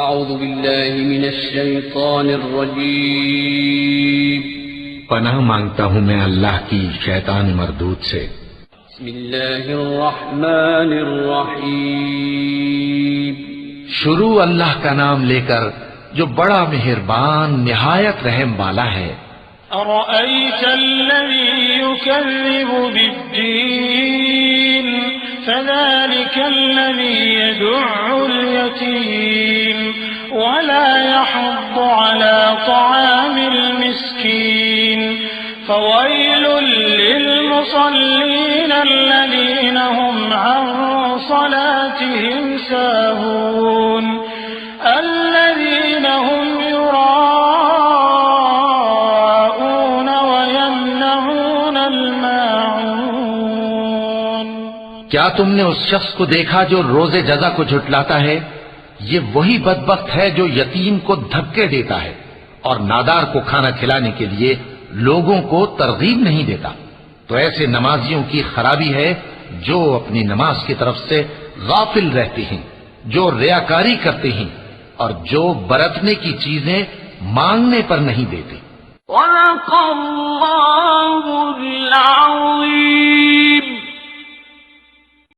اعوذ باللہ من الشیطان الرجیم پناہ مانگتا ہوں میں اللہ کی شیطان مردود سے۔ بسم اللہ الرحمن الرحیم شروع اللہ کا نام لے کر جو بڑا مہربان نہایت رحم والا ہے۔ أرأيت الذي يكذب بالدين فذلك الذي يدع اليتيم ولا يحض على طعام المسكين فويل للمصلين الذين هم عن صلاتهم ساهون الذين هم کیا تم نے اس شخص کو دیکھا جو روز جزا کو جھٹلاتا ہے؟ یہ وہی بدبخت ہے جو یتیم کو دھکے دیتا ہے اور نادار کو کھانا کھلانے کے لیے لوگوں کو ترغیب نہیں دیتا۔ تو ایسے نمازیوں کی خرابی ہے جو اپنی نماز کی طرف سے غافل رہتے ہیں، جو ریاکاری کرتے ہیں اور جو برتنے کی چیزیں مانگنے پر نہیں دیتے۔ صدق اللہ العظیم۔